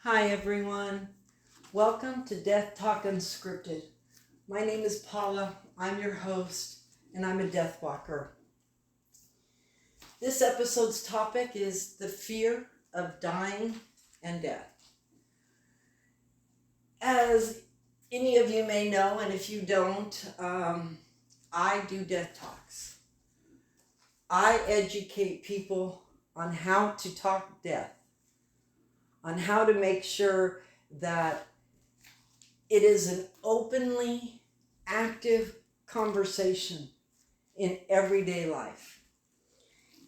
Hi everyone, welcome to Death Talk Unscripted. My name is Paula, I'm your host, and I'm a death walker. This episode's topic is the fear of dying and death. As any of you may know, and if you don't, I do death talks. I educate people on how to talk death, on how to make sure that it is an openly active conversation in everyday life.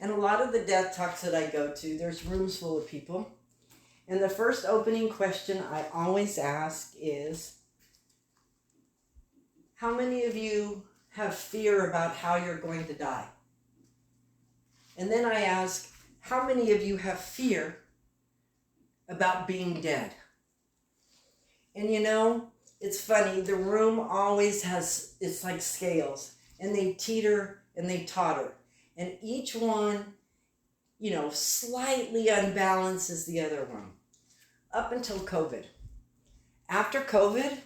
And a lot of the death talks that I go to, there's rooms full of people. And the first opening question I always ask is, how many of you have fear about how you're going to die? And then I ask, how many of you have fear about being dead? And you know, it's funny, the room always has, it's like scales, and they teeter and they totter. And each one, slightly unbalances the other one. Up until COVID. After COVID,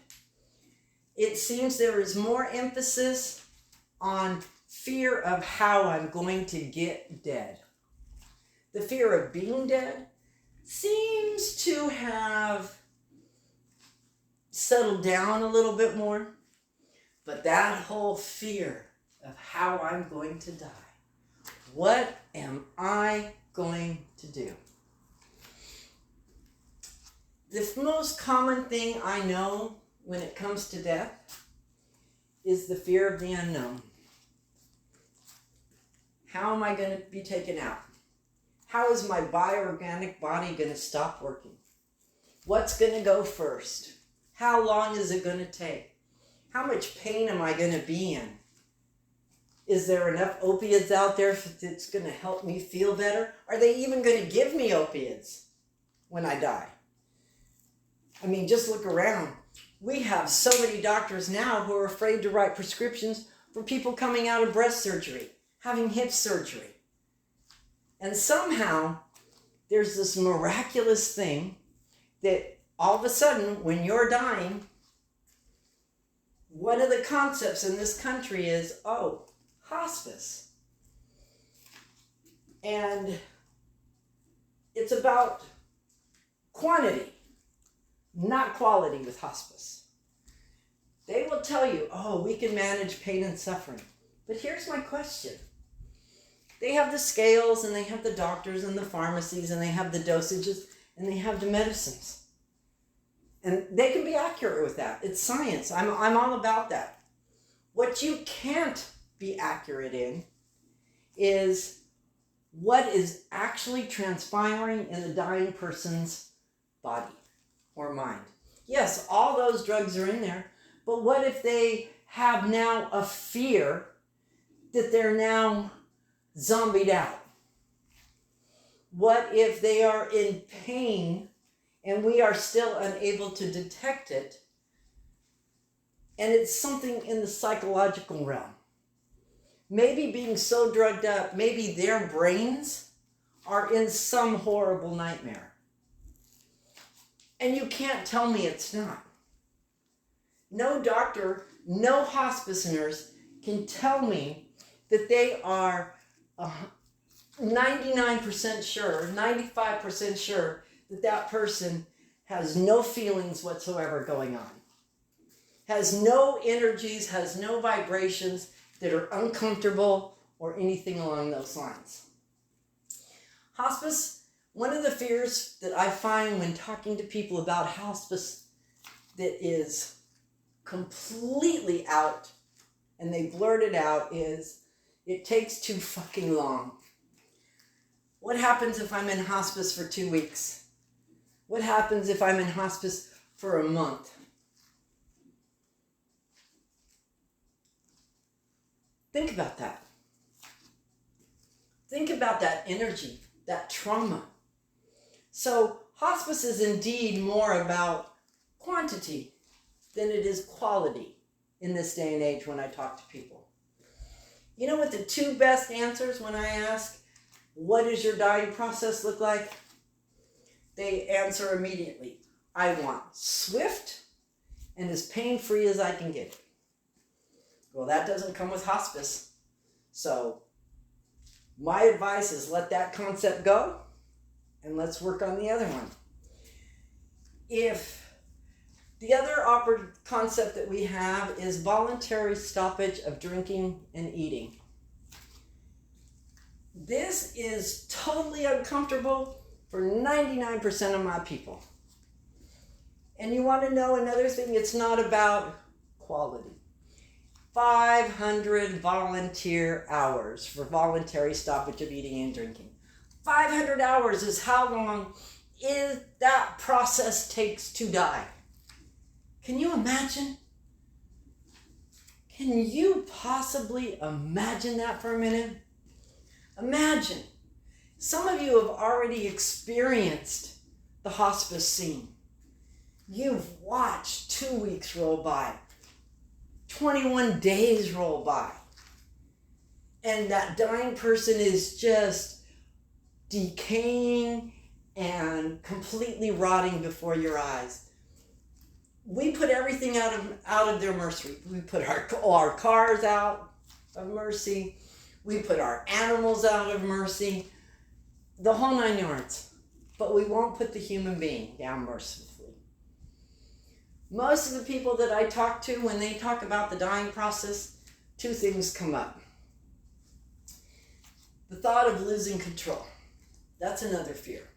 it seems there is more emphasis on fear of how I'm going to get dead. The fear of being dead seems to have settled down a little bit more, but that whole fear of how I'm going to die, what am I going to do? The most common thing I know when it comes to death is the fear of the unknown. How am I going to be taken out? How is my bioorganic body going to stop working? What's going to go first? How long is it going to take? How much pain am I going to be in? Is there enough opiates out there that's going to help me feel better? Are they even going to give me opiates when I die? I mean, just look around. We have so many doctors now who are afraid to write prescriptions for people coming out of breast surgery, having hip surgery. And somehow there's this miraculous thing that all of a sudden, when you're dying, one of the concepts in this country is, hospice. And it's about quantity, not quality with hospice. They will tell you, we can manage pain and suffering. But here's my question. They have the scales, and they have the doctors and the pharmacies, and they have the dosages, and they have the medicines. And they can be accurate with that. It's science. I'm all about that. What you can't be accurate in is what is actually transpiring in the dying person's body or mind. Yes, all those drugs are in there, but what if they have now a fear that they're now zombied out? What if they are in pain and we are still unable to detect it, and it's something in the psychological realm? Maybe being so drugged up, maybe their brains are in some horrible nightmare. And you can't tell me it's not. No doctor, no hospice nurse can tell me that they are 99% sure, 95% sure that person has no feelings whatsoever going on, has no energies, has no vibrations that are uncomfortable or anything along those lines. Hospice, one of the fears that I find when talking to people about hospice that is completely out, and they blurt it out, is it takes too fucking long. What happens if I'm in hospice for 2 weeks? What happens if I'm in hospice for a month? Think about that. Think about that energy, that trauma. So hospice is indeed more about quantity than it is quality in this day and age when I talk to people. You know what the two best answers when I ask, what does your dying process look like? They answer immediately. I want swift and as pain-free as I can get it. Well, that doesn't come with hospice. So my advice is let that concept go and let's work on the other one. If the other concept that we have is voluntary stoppage of drinking and eating. This is totally uncomfortable for 99% of my people. And you want to know another thing? It's not about quality. 500 volunteer hours for voluntary stoppage of eating and drinking. 500 hours is how long that process takes to die. Can you imagine? Can you possibly imagine that for a minute? Imagine. Some of you have already experienced the hospice scene. You've watched 2 weeks roll by, 21 days roll by, and that dying person is just decaying and completely rotting before your eyes. We put everything out of their mercy. We put our cars out of mercy. We put our animals out of mercy. The whole 9 yards. But we won't put the human being down mercifully. Most of the people that I talk to, when they talk about the dying process, 2 things come up. The thought of losing control. That's another fear.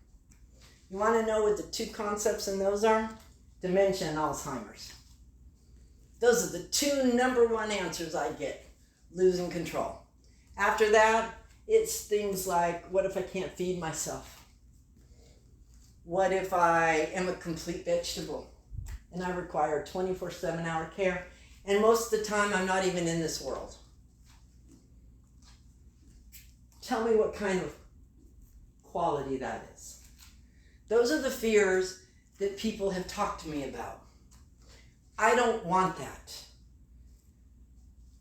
You want to know what the 2 concepts in those are? Dementia and Alzheimer's. Those are the 2 number 1 answers I get. Losing control. After that, it's things like, what if I can't feed myself? What if I am a complete vegetable and I require 24/7 hour care, and most of the time I'm not even in this world? Tell me what kind of quality that is. Those are the fears that people have talked to me about. I don't want that.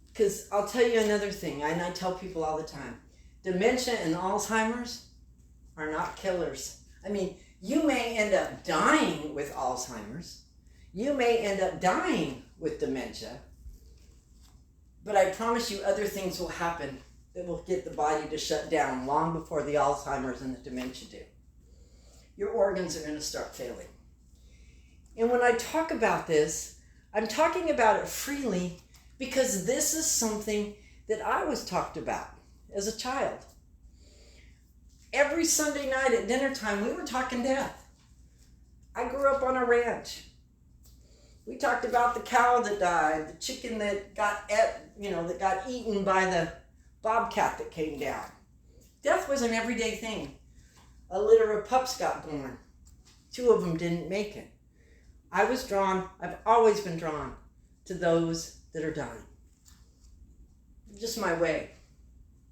Because I'll tell you another thing, and I tell people all the time, dementia and Alzheimer's are not killers. I mean, you may end up dying with Alzheimer's. You may end up dying with dementia. But I promise you other things will happen that will get the body to shut down long before the Alzheimer's and the dementia do. Your organs are going to start failing. And when I talk about this, I'm talking about it freely because this is something that I was talked about as a child. Every Sunday night at dinner time, we were talking death. I grew up on a ranch. We talked about the cow that died, the chicken that got eaten by the bobcat that came down. Death was an everyday thing. A litter of pups got born. 2 of them didn't make it. I've always been drawn to those that are dying. Just my way,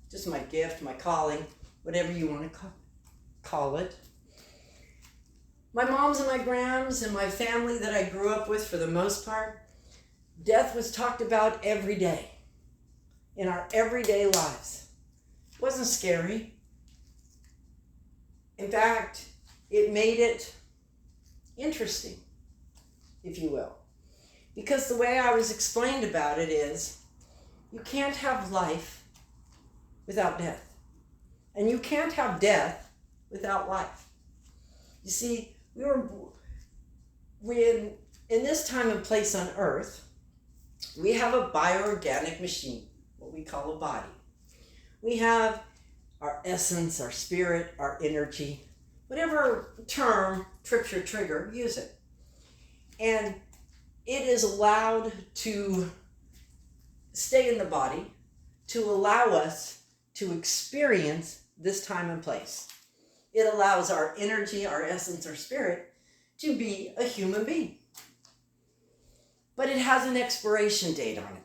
just my gift, my calling, whatever you want to call it. My moms and my grams and my family that I grew up with, for the most part, death was talked about every day in our everyday lives. It wasn't scary. In fact, it made it interesting, if you will. Because the way I was explained about it is, you can't have life without death. And you can't have death without life. You see, in this time and place on earth, we have a bioorganic machine, what we call a body. We have our essence, our spirit, our energy, whatever term trips your trigger, use it. And it is allowed to stay in the body to allow us to experience this time and place. It allows our energy, our essence, our spirit to be a human being. But it has an expiration date on it.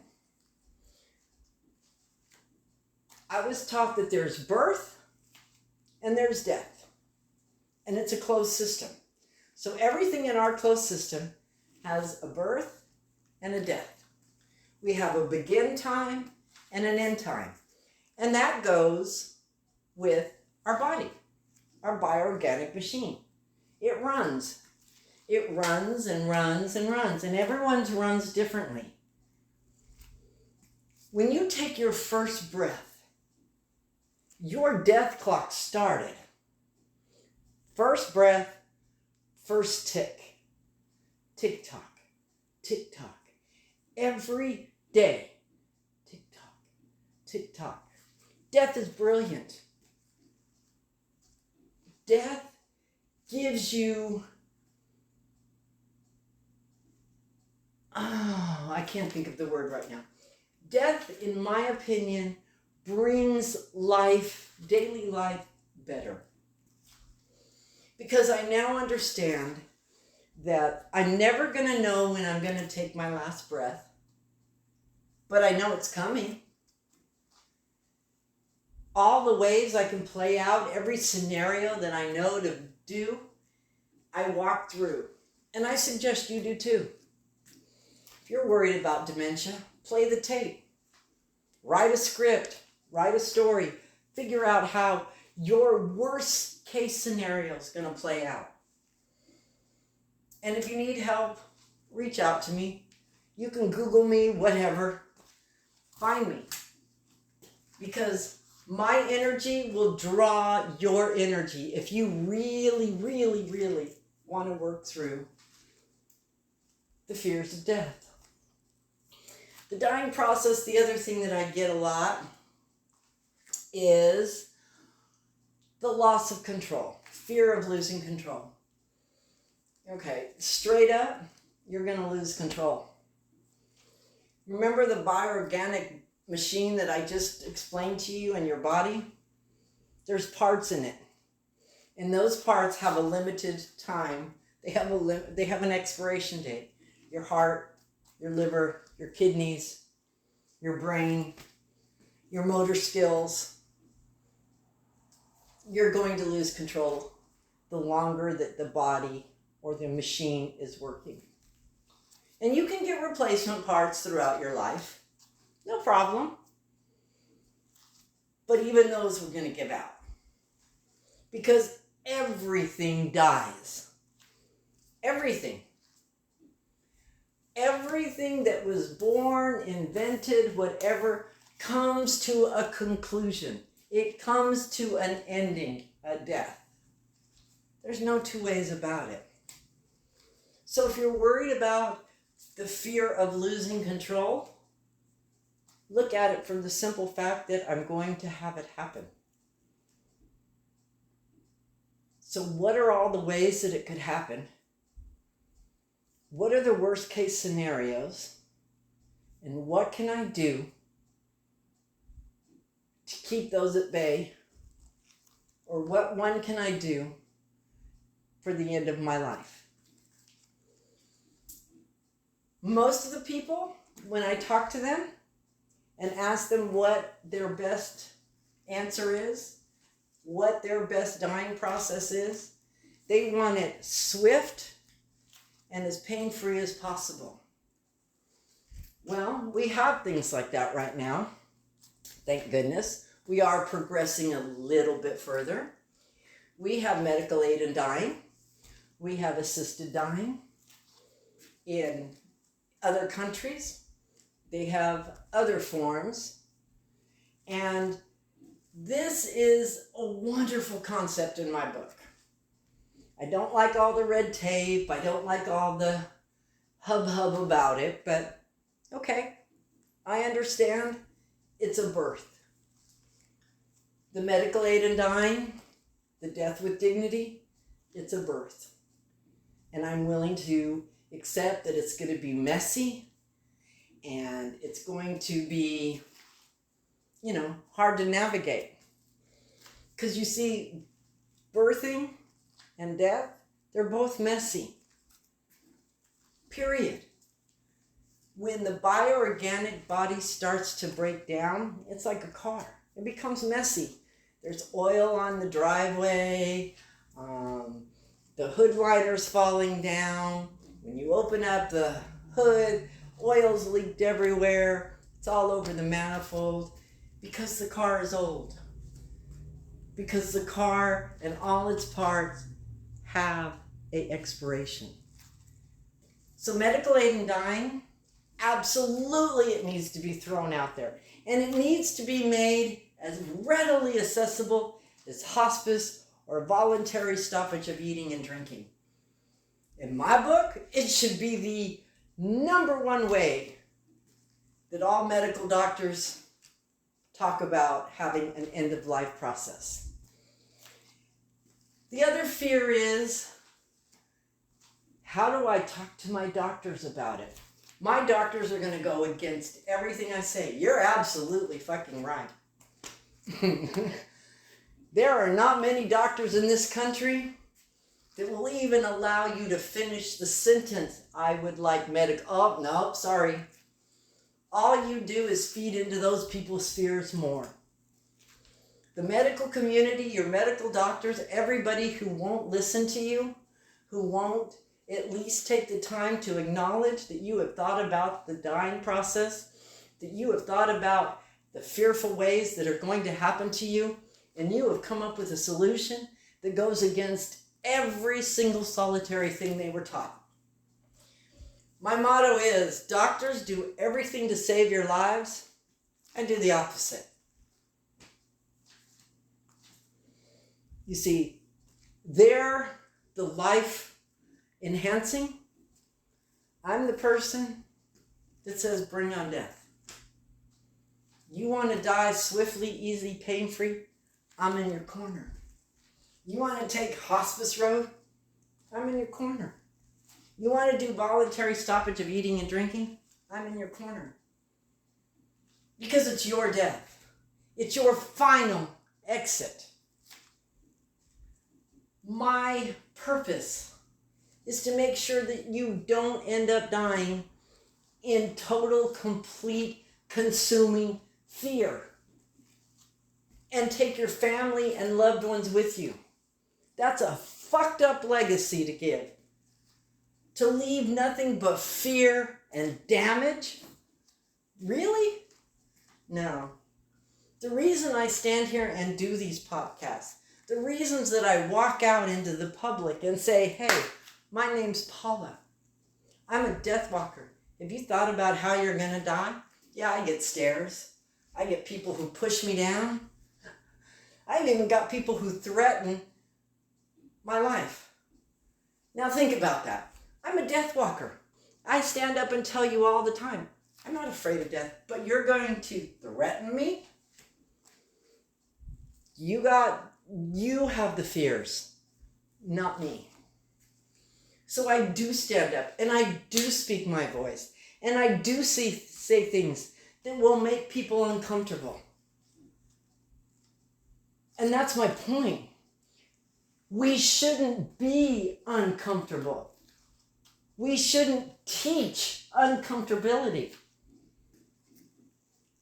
I was taught that there's birth and there's death. And it's a closed system. So everything in our closed system has a birth and a death. We have a begin time and an end time. And that goes with our body, our bioorganic machine. It runs. It runs and runs and runs, and everyone's runs differently. When you take your first breath, your death clock started. First breath, first tick. Tick-tock, tick-tock. Every day. Tick-tock, tick-tock. Death is brilliant. Death gives you, I can't think of the word right now. Death, in my opinion, brings life, daily life, better. Because I now understand that I'm never going to know when I'm going to take my last breath, but I know it's coming. All the ways I can play out every scenario that I know to do, I walk through. And I suggest you do too. If you're worried about dementia, play the tape. Write a script. Write a story. Figure out how your worst case scenario is going to play out. And if you need help, reach out to me. You can Google me, whatever. Find me. Because my energy will draw your energy if you really, really, really want to work through the fears of death. The dying process, the other thing that I get a lot is the loss of control, fear of losing control. Okay, straight up, you're going to lose control. Remember the bioorganic machine that I just explained to you in your body? There's parts in it. And those parts have a limited time. They have an expiration date. Your heart, your liver, your kidneys, your brain, your motor skills. You're going to lose control the longer that the body or the machine is working. And you can get replacement parts throughout your life. No problem. But even those we're going to give out. Because everything dies. Everything. Everything that was born, invented, whatever, comes to a conclusion. It comes to an ending, a death. There's no two ways about it. So if you're worried about the fear of losing control, look at it from the simple fact that I'm going to have it happen. So what are all the ways that it could happen? What are the worst case scenarios? And what can I do to keep those at bay? Or what one can I do for the end of my life? Most of the people, when I talk to them and ask them what their best answer is, what their best dying process is, they want it swift and as pain-free as possible. Well, we have things like that right now. Thank goodness. We are progressing a little bit further. We have medical aid in dying. We have assisted dying. In other countries, they have other forms. And this is a wonderful concept in my book. I don't like all the red tape. I don't like all the hub about it, but okay, I understand it's a birth. The medical aid in dying, the death with dignity, it's a birth. And I'm willing to accept that it's going to be messy and it's going to be, hard to navigate. Because you see, birthing and death, they're both messy. Period. When the bioorganic body starts to break down, it's like a car. It becomes messy. There's oil on the driveway. The hood liner's falling down. When you open up the hood, oil's leaked everywhere. It's all over the manifold because the car is old. Because the car and all its parts have an expiration. So medical aid in dying, absolutely it needs to be thrown out there. And it needs to be made as readily accessible as hospice or voluntary stoppage of eating and drinking. In my book, it should be the number one way that all medical doctors talk about having an end-of-life process. The other fear is, how do I talk to my doctors about it? My doctors are going to go against everything I say. You're absolutely fucking right. There are not many doctors in this country that will even allow you to finish the sentence, I would like medical. Oh, no, sorry. All you do is feed into those people's fears more. The medical community, your medical doctors, everybody who won't listen to you, who won't at least take the time to acknowledge that you have thought about the dying process, that you have thought about the fearful ways that are going to happen to you, and you have come up with a solution that goes against every single solitary thing they were taught. My motto is, doctors do everything to save your lives. I do the opposite. You see, they're the life enhancing. I'm the person that says, bring on death. You want to die swiftly, easy, pain-free? I'm in your corner. You want to take hospice road? I'm in your corner. You want to do voluntary stoppage of eating and drinking? I'm in your corner. Because it's your death. It's your final exit. My purpose is to make sure that you don't end up dying in total, complete, consuming fear. And take your family and loved ones with you. That's a fucked up legacy to give. To leave nothing but fear and damage? Really? No. The reason I stand here and do these podcasts, the reasons that I walk out into the public and say, hey, my name's Paula. I'm a death walker. Have you thought about how you're going to die? Yeah, I get stares. I get people who push me down. I've even got people who threaten my life. Now think about that. I'm a death walker. I stand up and tell you all the time, I'm not afraid of death, but you're going to threaten me? You have the fears, not me. So I do stand up and I do speak my voice and I do say things that will make people uncomfortable. And that's my point. We shouldn't be uncomfortable. We shouldn't teach uncomfortability.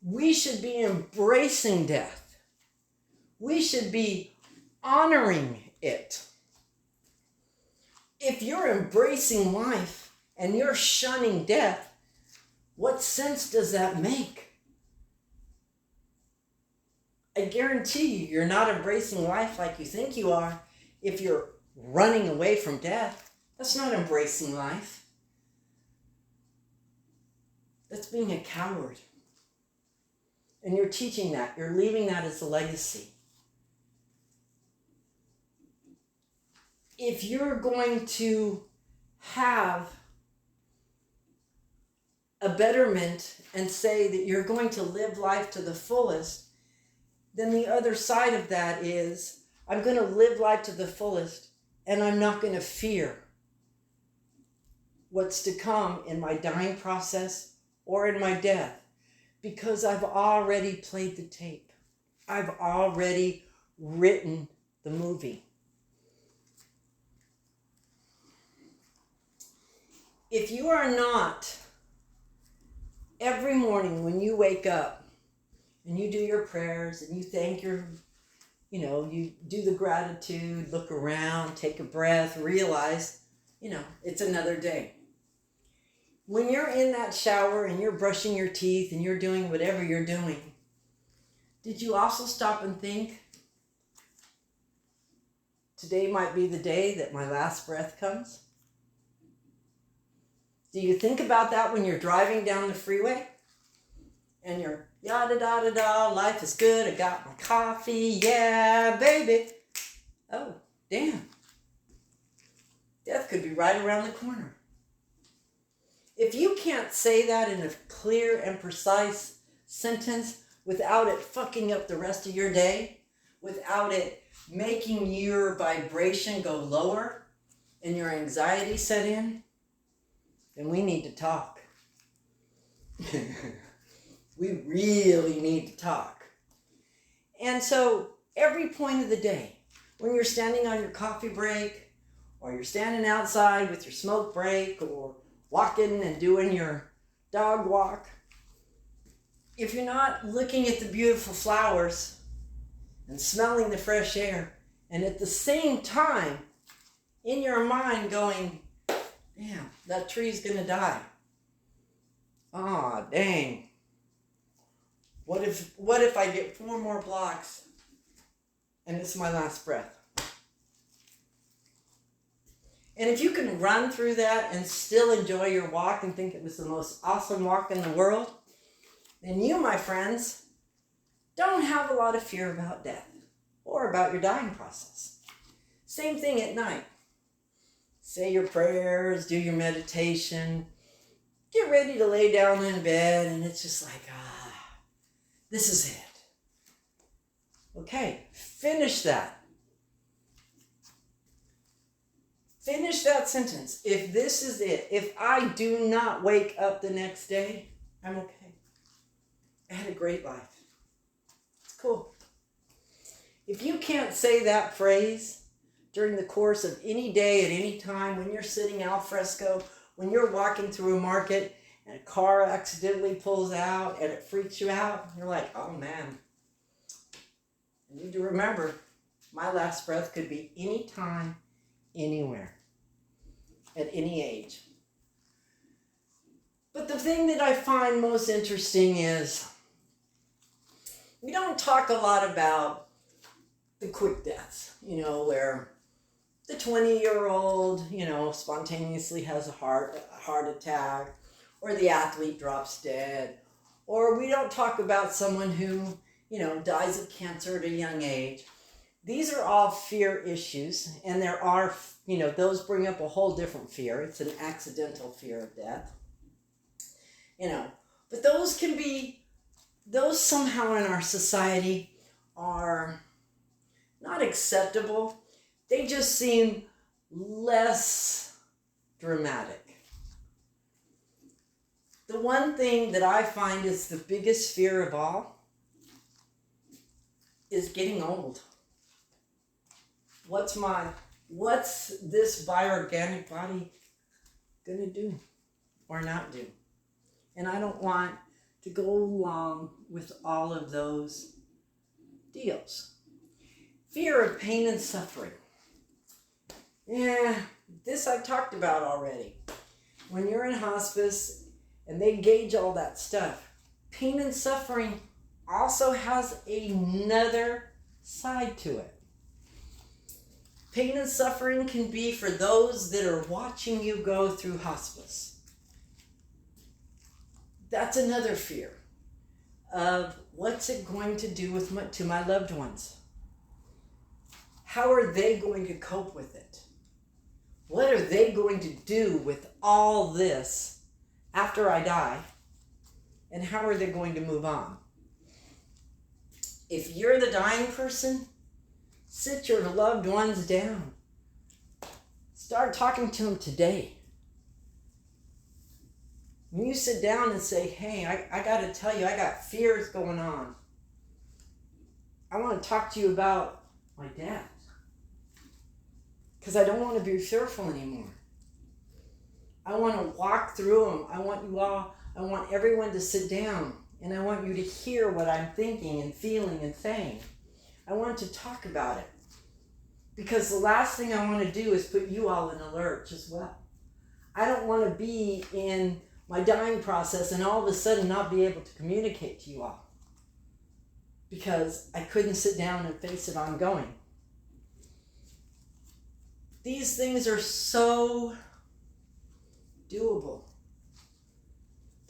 We should be embracing death. We should be honoring it. If you're embracing life and you're shunning death, what sense does that make? I guarantee you, you're not embracing life like you think you are if you're running away from death. That's not embracing life. That's being a coward. And you're teaching that. You're leaving that as a legacy. If you're going to have a betterment and say that you're going to live life to the fullest, then the other side of that is, I'm going to live life to the fullest and I'm not going to fear what's to come in my dying process or in my death, because I've already played the tape. I've already written the movie. If you are not, every morning when you wake up and you do your prayers and you thank you do the gratitude, look around, take a breath, realize, it's another day. When you're in that shower and you're brushing your teeth and you're doing whatever you're doing, did you also stop and think, today might be the day that my last breath comes? Do you think about that when you're driving down the freeway? And you're yada da da da, life is good, I got my coffee, yeah, baby. Oh, damn. Death could be right around the corner. If you can't say that in a clear and precise sentence without it fucking up the rest of your day, without it making your vibration go lower and your anxiety set in, then we need to talk. We really need to talk. And so every point of the day, when you're standing on your coffee break, or you're standing outside with your smoke break, or walking and doing your dog walk, if you're not looking at the beautiful flowers and smelling the fresh air, and at the same time in your mind going, damn, that tree's gonna die. Aw, dang. What if I get 4 more blocks and it's my last breath? And if you can run through that and still enjoy your walk and think it was the most awesome walk in the world, then you, my friends, don't have a lot of fear about death or about your dying process. Same thing at night. Say your prayers, do your meditation, get ready to lay down in bed, and it's just like, this is it. Okay, finish that. Finish that sentence. If this is it, if I do not wake up the next day, I'm okay. I had a great life. It's cool. If you can't say that phrase during the course of any day at any time, when you're sitting al fresco, when you're walking through a market and a car accidentally pulls out and it freaks you out, you're like, oh man. I need to remember, my last breath could be any time, anywhere, at any age. But the thing that I find most interesting is we don't talk a lot about the quick deaths, where the 20-year-old, spontaneously has a heart attack, or the athlete drops dead, or we don't talk about someone who, dies of cancer at a young age. These are all fear issues, and there are, those bring up a whole different fear. It's an accidental fear of death, but those somehow in our society are not acceptable. They just seem less dramatic. The one thing that I find is the biggest fear of all is getting old. What's this bioorganic body gonna do or not do? And I don't want to go along with all of those deals. Fear of pain and suffering. Yeah, this I've talked about already. When you're in hospice and they gauge all that stuff, pain and suffering also has another side to it. Pain and suffering can be for those that are watching you go through hospice. That's another fear of what's it going to do to my loved ones? How are they going to cope with it? What are they going to do with all this after I die? And how are they going to move on? If you're the dying person, sit your loved ones down. Start talking to them today. When you sit down and say, hey, I got to tell you, I got fears going on. I want to talk to you about my dad. Because I don't want to be fearful anymore. I want to walk through them. I want everyone to sit down. And I want you to hear what I'm thinking and feeling and saying. I want to talk about it. Because the last thing I want to do is put you all in a lurch as well. I don't want to be in my dying process and all of a sudden not be able to communicate to you all. Because I couldn't sit down and face it ongoing. These things are so doable.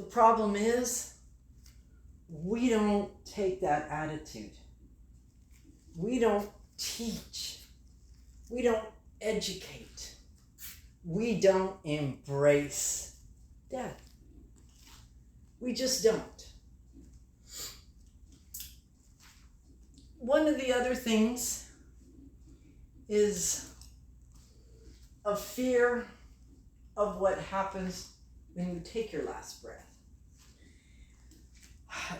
The problem is, we don't take that attitude. We don't teach. We don't educate. We don't embrace death. We just don't. One of the other things is a fear of what happens when you take your last breath.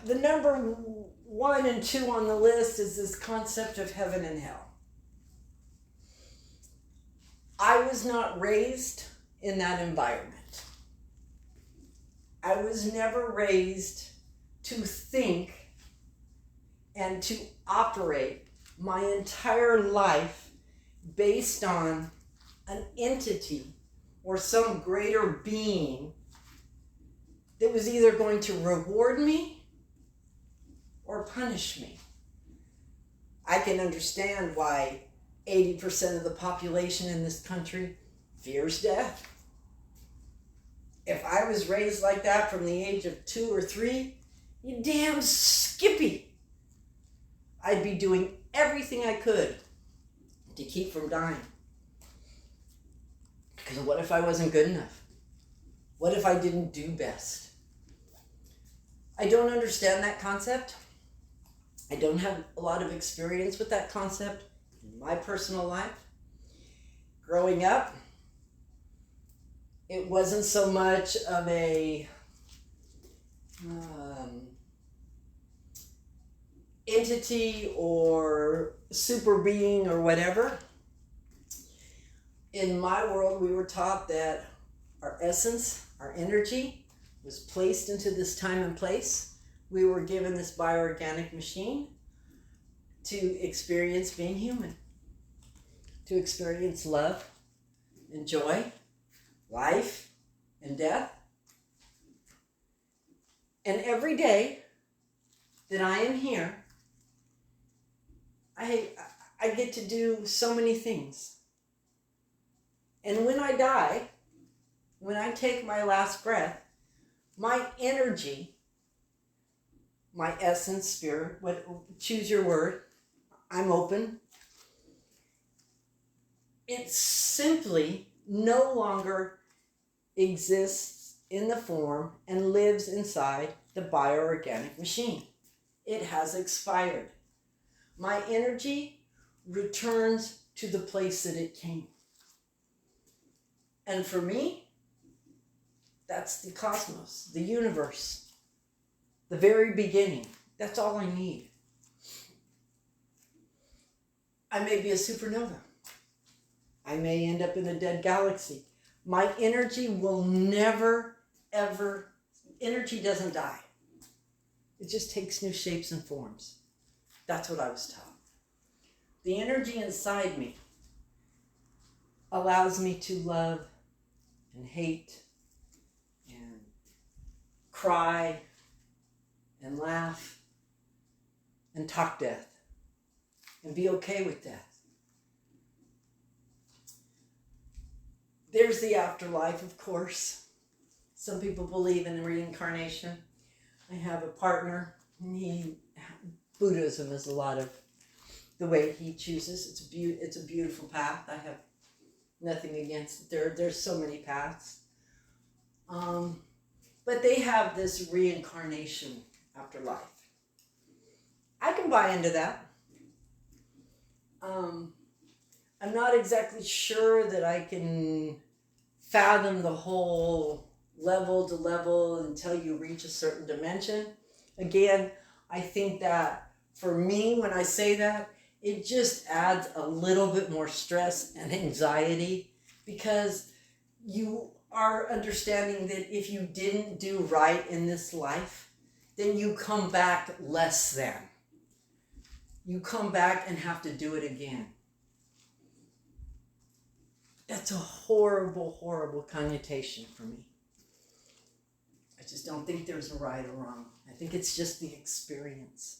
The number 1 and 2 on the list is this concept of heaven and hell. I was not raised in that environment. I was never raised to think and to operate my entire life based on an entity or some greater being that was either going to reward me or punish me. I can understand why 80% of the population in this country fears death. If I was raised like that from the age of 2 or 3, you damn skippy. I'd be doing everything I could to keep from dying. Because what if I wasn't good enough? What if I didn't do best? I don't understand that concept. I don't have a lot of experience with that concept in my personal life. Growing up, it wasn't so much of a entity or super being or whatever. In my world, we were taught that our essence, our energy, was placed into this time and place. We were given this bioorganic machine to experience being human, to experience love and joy, life and death. And every day that I am here, I get to do so many things. And when I die, when I take my last breath, my energy, my essence, spirit, choose your word, I'm open. It simply no longer exists in the form and lives inside the bioorganic machine. It has expired. My energy returns to the place that it came. And for me, that's the cosmos, the universe, the very beginning. That's all I need. I may be a supernova. I may end up in a dead galaxy. My energy will never, ever, energy doesn't die. It just takes new shapes and forms. That's what I was taught. The energy inside me allows me to love and hate and cry and laugh and talk death and be okay with death. There's the afterlife, of course. Some people believe in reincarnation. I have a partner, and Buddhism is a lot of the way he chooses. It's a beautiful path. I have nothing against it. There's so many paths. But they have this reincarnation after life. I can buy into that. I'm not exactly sure that I can fathom the whole level to level until you reach a certain dimension. Again, I think that for me, when I say that, it just adds a little bit more stress and anxiety because you are understanding that if you didn't do right in this life, then you come back less than. You come back and have to do it again. That's a horrible, horrible connotation for me. I just don't think there's a right or wrong. I think it's just the experience.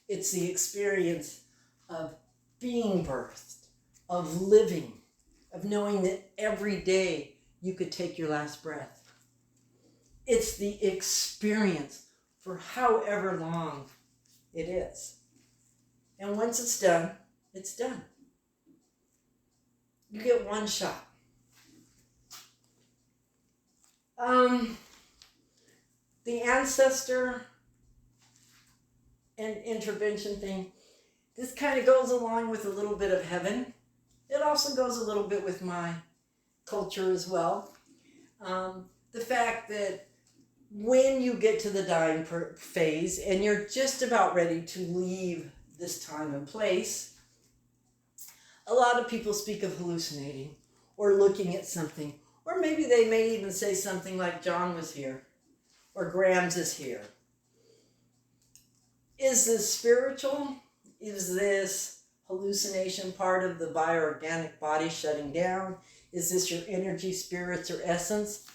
It's the experience of being birthed, of living, of knowing that every day you could take your last breath. It's the experience for however long it is. And once it's done, it's done. You get one shot. The ancestor and intervention thing, this kind of goes along with a little bit of heaven. It also goes a little bit with my culture as well. The fact that when you get to the dying phase and you're just about ready to leave this time and place, a lot of people speak of hallucinating or looking at something, or maybe they may even say something like John was here or Grams is here. Is this spiritual? Is this hallucination part of the bioorganic body shutting down? Is this your energy, spirits, or essence?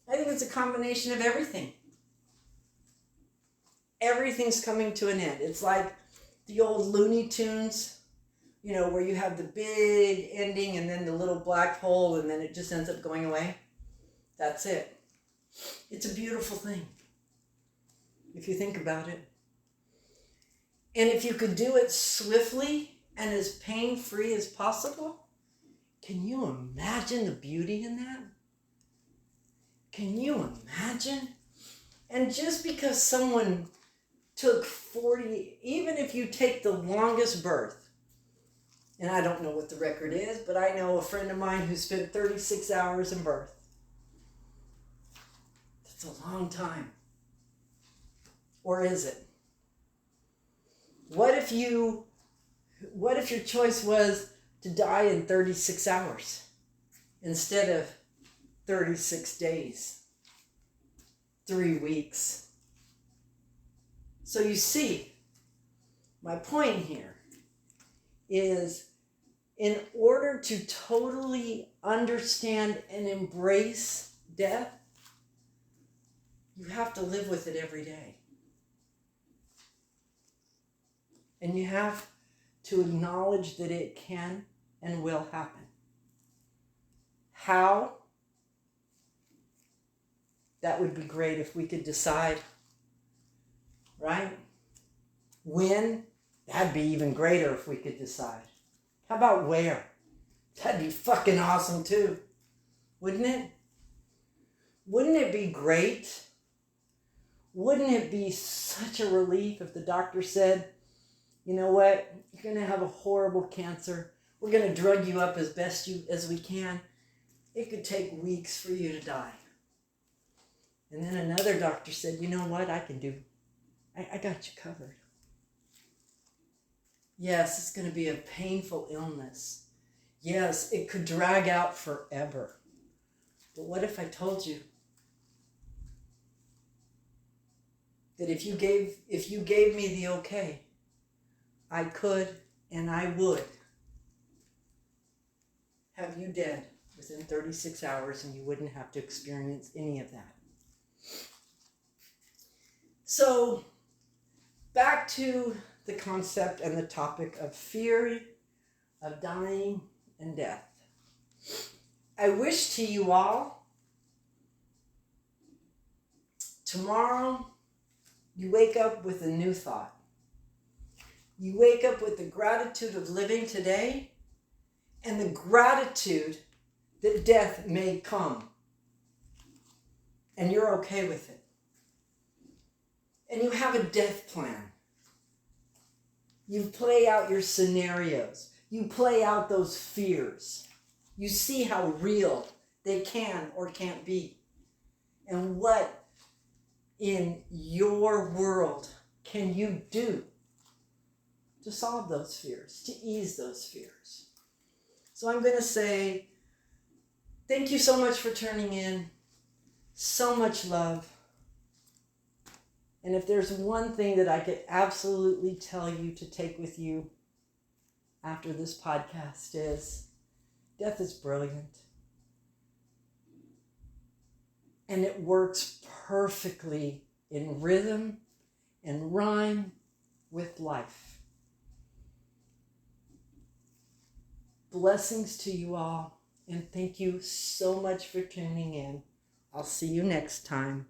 I think it's a combination of everything. Everything's coming to an end. It's like the old Looney Tunes, where you have the big ending and then the little black hole and then it just ends up going away. That's it. It's a beautiful thing, if you think about it. And if you could do it swiftly and as pain-free as possible, can you imagine the beauty in that? Can you imagine? And just because someone took 40, even if you take the longest birth, and I don't know what the record is, but I know a friend of mine who spent 36 hours in birth. That's a long time. Or is it? What if your choice was to die in 36 hours instead of 36 days, 3 weeks? So you see, my point here is, in order to totally understand and embrace death, you have to live with it every day. And you have to acknowledge that it can and will happen. How? That would be great if we could decide, right? When? That'd be even greater if we could decide. How about where? That'd be fucking awesome too. Wouldn't it? Wouldn't it be great? Wouldn't it be such a relief if the doctor said, you know what, you're going to have a horrible cancer. We're going to drug you up as best as we can. It could take weeks for you to die. And then another doctor said, you know what, I got you covered. Yes, it's going to be a painful illness. Yes, it could drag out forever. But what if I told you that if you gave me the okay, I could and I would have you dead within 36 hours and you wouldn't have to experience any of that. So, back to the concept and the topic of fear of dying and death. I wish to you all, tomorrow you wake up with a new thought. You wake up with the gratitude of living today and the gratitude that death may come. And you're okay with it. And you have a death plan. You play out your scenarios. You play out those fears. You see how real they can or can't be. And what in your world can you do to solve those fears, to ease those fears? So I'm going to say, thank you so much for turning in. So much love. And if there's one thing that I could absolutely tell you to take with you after this podcast is, death is brilliant. And it works perfectly in rhythm and rhyme with life. Blessings to you all, and thank you so much for tuning in. I'll see you next time.